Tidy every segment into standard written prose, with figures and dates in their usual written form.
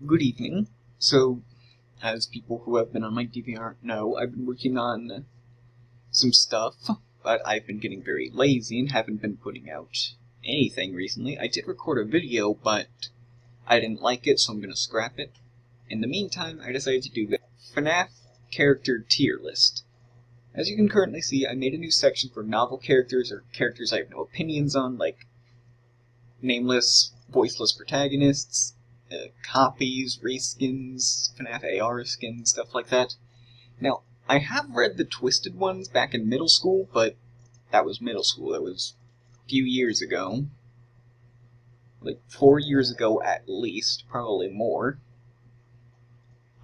Good evening. So, as people who have been on my DVR know, I've been working on some stuff, but I've been getting very lazy and haven't been putting out anything recently. I did record a video, but I didn't like it, so I'm going to scrap it. In the meantime, I decided to do the FnaF character tier list. As you can currently see, I made a new section for novel characters, or characters I have no opinions on, like nameless, voiceless protagonists, copies, reskins, FNAF AR skins, stuff like that. Now, I have read the Twisted ones back in middle school, but that was middle school. That was a few years ago. Like 4 years ago at least, probably more.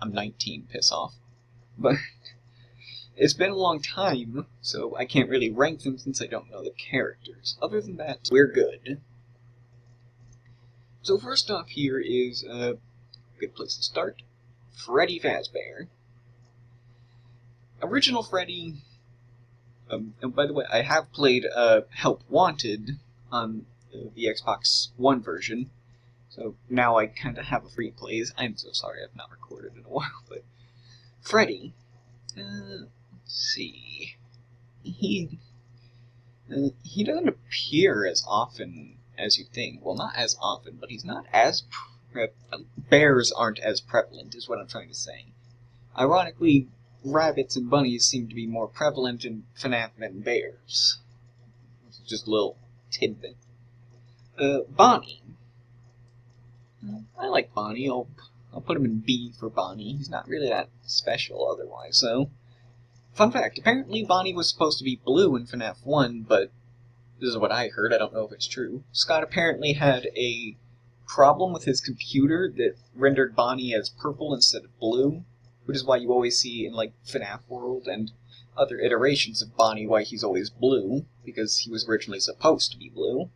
I'm 19, piss off. But it's been a long time, so I can't really rank them since I don't know the characters. Other than that, we're good. So first off here is a good place to start. Freddy Fazbear. Original Freddy, and by the way, I have played Help Wanted on the Xbox One version, so now I kind of have a free plays. I'm so sorry I've not recorded in a while, but Freddy, let's see, he doesn't appear as often as you think. Well, not as often, but he's not as bears aren't as prevalent, is what I'm trying to say. Ironically, rabbits and bunnies seem to be more prevalent in FNAF than bears. Just a little tidbit. Bonnie. I like Bonnie. I'll put him in B for Bonnie. He's not really that special otherwise, so. Fun fact, apparently Bonnie was supposed to be blue in FNAF 1, but this is what I heard, I don't know if it's true. Scott apparently had a problem with his computer that rendered Bonnie as purple instead of blue, which is why you always see in, like, FNAF World and other iterations of Bonnie why he's always blue, because he was originally supposed to be blue.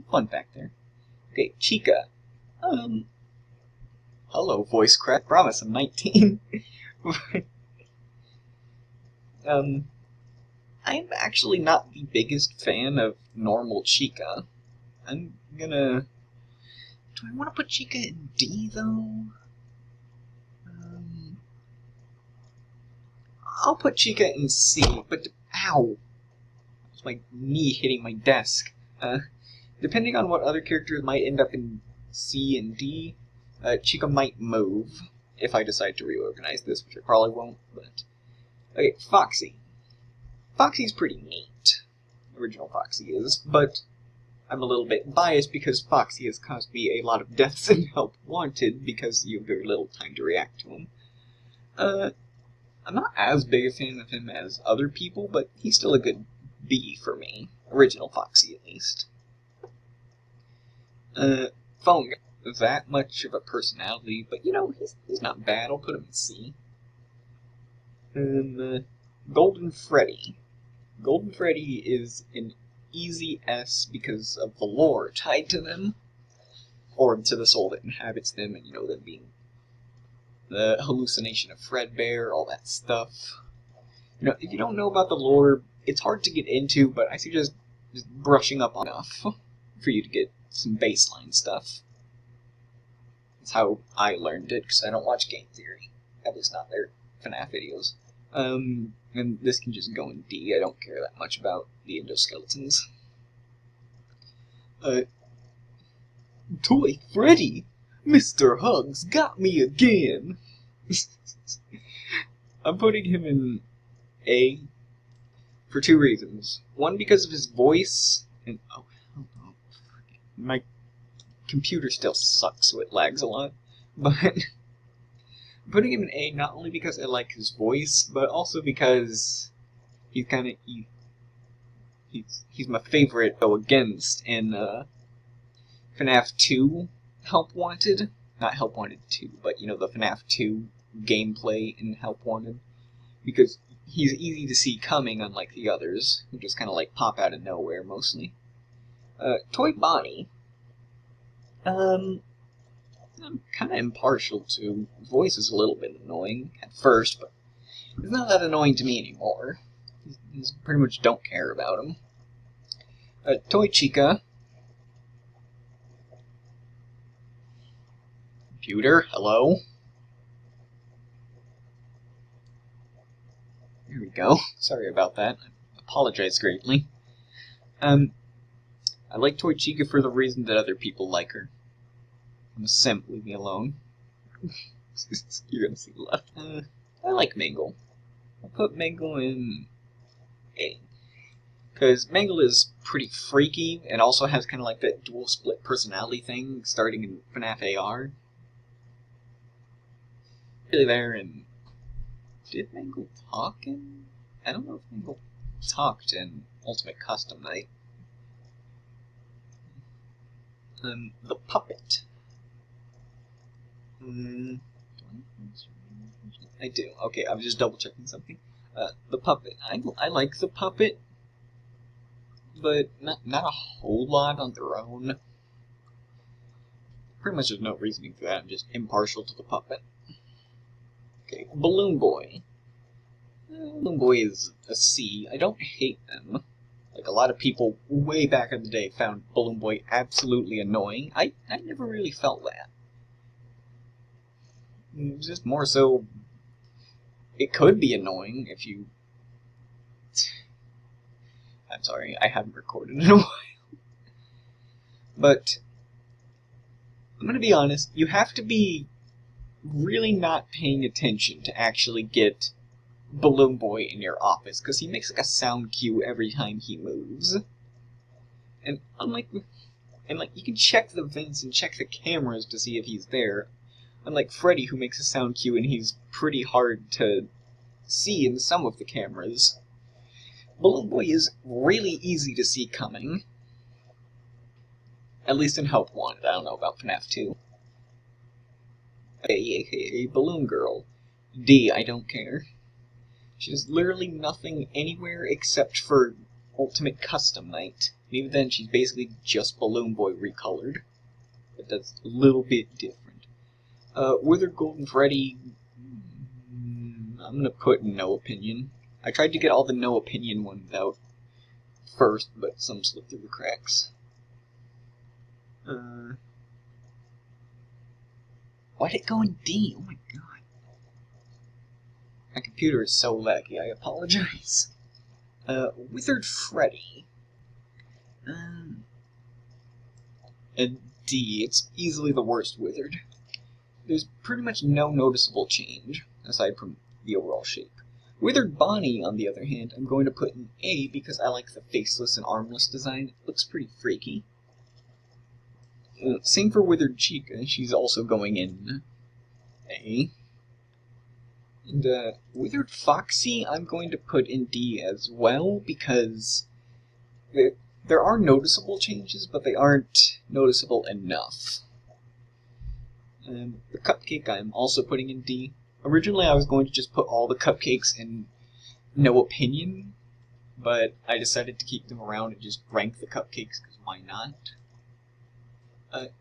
Fun fact there. Okay, Chica. Hello, voice crack. Promise, I'm 19. I'm actually not the biggest fan of normal Chica. I'm gonna... Do I want to put Chica in D, though? I'll put Chica in C, but... Ow! It's my knee hitting my desk. Depending on what other characters might end up in C and D, Chica might move, if I decide to reorganize this, which I probably won't, but... Okay, Foxy. Foxy's pretty neat. Original Foxy is, but I'm a little bit biased because Foxy has caused me a lot of deaths in Help Wanted because you have very little time to react to him. I'm not as big a fan of him as other people, but he's still a good B for me. Original Foxy, at least. Phone Guy. That much of a personality, but you know, he's not bad. I'll put him in C. Golden Freddy. Golden Freddy is an easy S because of the lore tied to them, or to the soul that inhabits them, and you know, them being the hallucination of Fredbear, all that stuff. You know, if you don't know about the lore, it's hard to get into, but I suggest just brushing up on enough for you to get some baseline stuff. That's how I learned it, because I don't watch game theory. At least not their FNAF videos. And this can just go in D. I don't care that much about the endoskeletons. Toy Freddy! Mr. Hugs got me again! I'm putting him in A for two reasons. One, because of his voice, and my computer still sucks, so it lags a lot, but I'm putting him in A not only because I like his voice, but also because he's kind of he's my favorite to go against in FNAF 2 Help Wanted. Not Help Wanted 2, but you know, the FNAF 2 gameplay in Help Wanted. Because he's easy to see coming, unlike the others, who just kind of like pop out of nowhere mostly. Toy Bonnie. I'm kind of impartial to. Voice is a little bit annoying at first, but it's not that annoying to me anymore. I pretty much don't care about him. Toy Chica. Computer, hello? There we go. Sorry about that. I apologize greatly. I like Toy Chica for the reason that other people like her. I'm a simp, leave me alone. You're gonna see left. I like Mangle. I'll put Mangle in A. Because Mangle is pretty freaky, and also has kind of like that dual split personality thing starting in FNAF AR. Really there, and did Mangle talk in? I don't know if Mangle talked in Ultimate Custom Night. The puppet. I do. Okay, I was just double checking something. The puppet. I like the puppet, but not a whole lot on their own. Pretty much there's no reasoning for that. I'm just impartial to the puppet. Okay, Balloon Boy. Balloon Boy is a C. I don't hate them. Like, a lot of people way back in the day found Balloon Boy absolutely annoying. I never really felt that. Just more so, it could be annoying if you... I'm sorry, I haven't recorded in a while. But, I'm gonna be honest, you have to be really not paying attention to actually get Balloon Boy in your office, because he makes like a sound cue every time he moves. And unlike, you can check the vents and check the cameras to see if he's there. Unlike Freddy, who makes a sound cue and he's pretty hard to see in some of the cameras. Balloon Boy is really easy to see coming. At least in Help Wanted. I don't know about FNAF 2. aka Balloon Girl. D, I don't care. She does literally nothing anywhere except for Ultimate Custom Night. And even then, she's basically just Balloon Boy recolored. But that's a little bit different. Withered Golden Freddy... I'm gonna put no opinion. I tried to get all the no opinion ones out first, but some slipped through the cracks. Why'd it go in D? Oh my god. My computer is so laggy, I apologize. Withered Freddy. A D. It's easily the worst Withered. There's pretty much no noticeable change, aside from the overall shape. Withered Bonnie, on the other hand, I'm going to put in A because I like the faceless and armless design. It looks pretty freaky. Same for Withered Chica, she's also going in A. And Withered Foxy, I'm going to put in D as well, because there are noticeable changes, but they aren't noticeable enough. The Cupcake I'm also putting in D. Originally I was going to just put all the cupcakes in no opinion, but I decided to keep them around and just rank the cupcakes, because why not?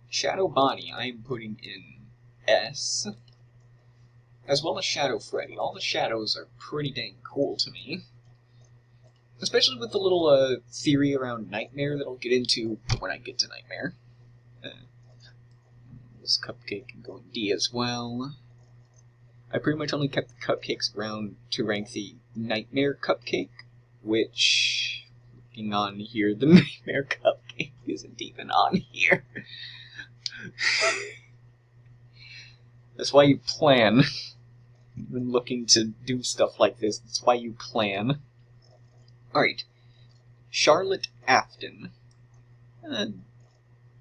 Shadow Bonnie I am putting in S, as well as Shadow Freddy. All the shadows are pretty dang cool to me. Especially with the little theory around Nightmare that I'll get into when I get to Nightmare. This cupcake can go in D as well. I pretty much only kept the cupcakes around to rank the Nightmare cupcake, which, looking on here, the Nightmare cupcake isn't even on here. That's why you plan. When looking to do stuff like this, that's why you plan. Alright. Charlotte Afton.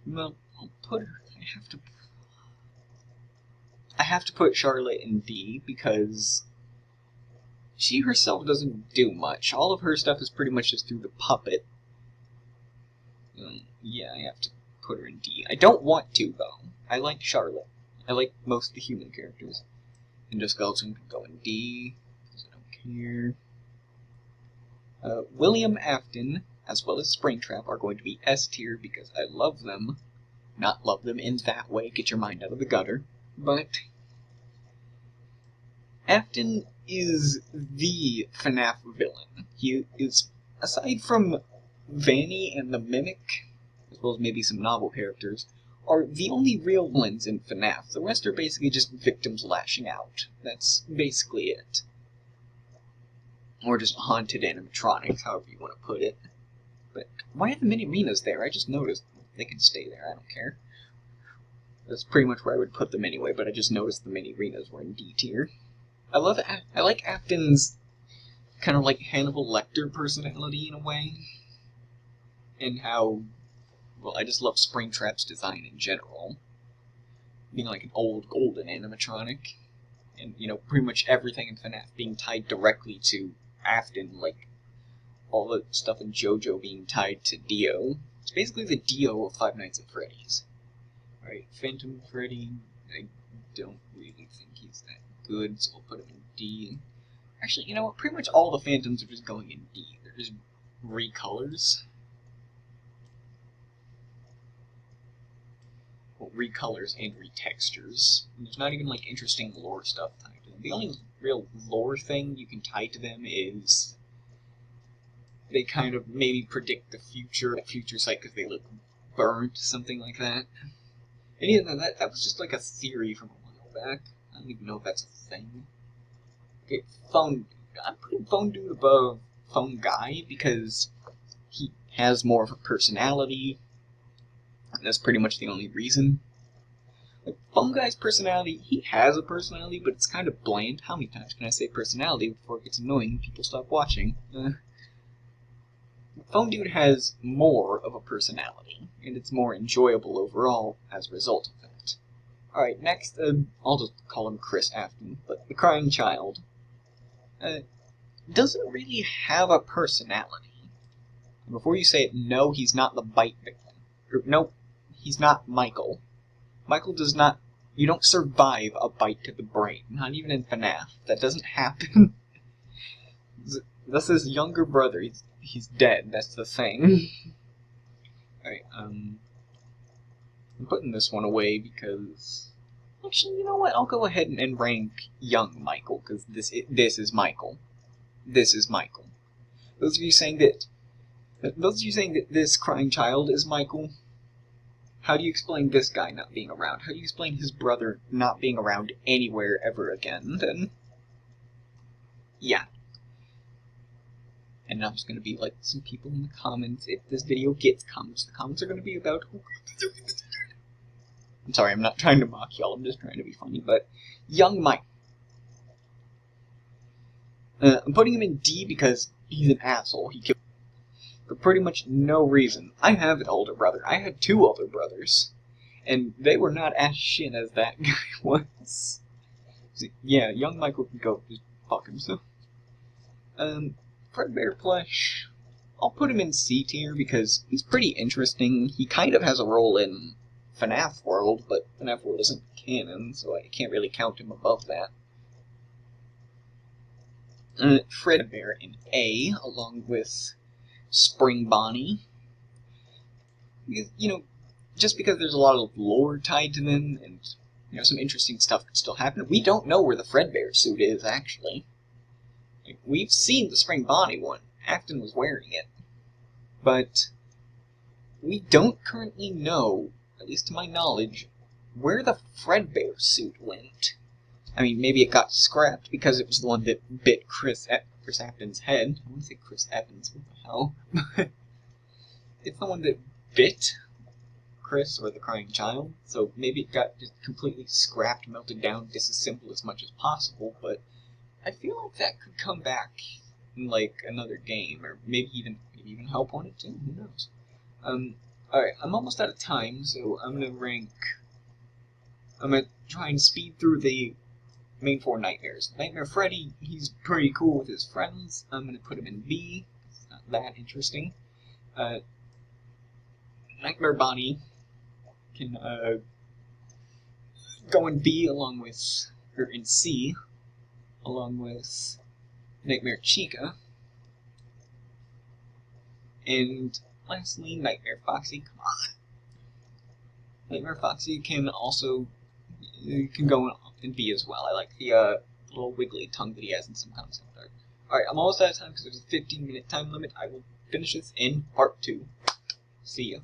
Well, I'll put her... I have to put Charlotte in D, because she herself doesn't do much. All of her stuff is pretty much just through the puppet. Yeah, I have to put her in D. I don't want to, though. I like Charlotte. I like most of the human characters. And just Skeleton can go in D, because I don't care. William Afton, as well as Springtrap, are going to be S tier, because I love them. Not love them in that way, get your mind out of the gutter. But Afton is the FNAF villain. He is, aside from Vanny and the Mimic, as well as maybe some novel characters, are the only real villains in FNAF. The rest are basically just victims lashing out. That's basically it. Or just haunted animatronics, however you want to put it. But why are the mini arenas there? I just noticed. They can stay there, I don't care. That's pretty much where I would put them anyway, but I just noticed the mini arenas were in D tier. I like Afton's kind of like Hannibal Lecter personality in a way. And how, well, I just love Springtrap's design in general. Being like an old golden animatronic. And, you know, pretty much everything in FNAF being tied directly to Afton, like all the stuff in JoJo being tied to Dio. It's basically the Dio of Five Nights at Freddy's. Alright, Phantom Freddy, I don't really think he's that good, so I'll put him in D. Actually, you know what, pretty much all the Phantoms are just going in D. They're just recolors. Well, recolors and retextures. And there's not even, like, interesting lore stuff tied to them. The only real lore thing you can tie to them is they kind of maybe predict the future sight because they look burnt, something like that. And even that was just like a theory from a while back. I don't even know if that's a thing. Okay, I'm putting Phone Dude above Phone Guy because he has more of a personality. And that's pretty much the only reason. Like, Phone Guy's personality, he has a personality, but it's kind of bland. How many times can I say personality before it gets annoying and people stop watching? Phone Dude has more of a personality, and it's more enjoyable overall as a result of that. Alright, next, I'll just call him Chris Afton, but the Crying Child doesn't really have a personality. Before you say it, no, he's not the bite victim. Or, no, he's not Michael. Michael does not... You don't survive a bite to the brain, not even in FNAF. That doesn't happen. That's his younger brother. He's dead, that's the thing. Alright, I'm putting this one away because... Actually, you know what? I'll go ahead and rank young Michael, because this is Michael. This is Michael. Those of you saying that this Crying Child is Michael, how do you explain this guy not being around? How do you explain his brother not being around anywhere ever again, then? Yeah. And now there's going to be, like, some people in the comments. If this video gets comments, the comments are going to be about... I'm sorry, I'm not trying to mock y'all, I'm just trying to be funny, but... Young Mike. I'm putting him in D because he's an asshole. He killed... For pretty much no reason. I have an older brother. I had 2 older brothers. And they were not as shit as that guy was. So, yeah, young Michael can go just fuck himself. Fredbear Plush, I'll put him in C tier because he's pretty interesting. He kind of has a role in FNAF World, but FNAF World isn't canon, so I can't really count him above that. Fredbear in A, along with Spring Bonnie. Because, you know, just because there's a lot of lore tied to them, and, you know, some interesting stuff could still happen, we don't know where the Fredbear suit is, actually. We've seen the Spring Bonnie one. Afton was wearing it. But we don't currently know, at least to my knowledge, where the Fredbear suit went. I mean, maybe it got scrapped because it was the one that bit Chris Afton's head. I want to say Chris Evans, what the hell? It's the one that bit Chris, or the Crying Child, so maybe it got just completely scrapped, melted down, disassembled as much as possible, but I feel like that could come back in, like, another game, or maybe even help on it too, who knows. Alright, I'm almost out of time, so I'm gonna try and speed through the main 4 nightmares. Nightmare Freddy, he's pretty cool with his friends. I'm gonna put him in B, it's not that interesting. Nightmare Bonnie can, go in B along with, or in C, along with Nightmare Chica. And lastly, Nightmare Foxy. Come on. Nightmare Foxy can also go in B as well. I like the little wiggly tongue that he has in some concept art. Alright, I'm almost out of time because there's a 15-minute time limit. I will finish this in part 2. See ya.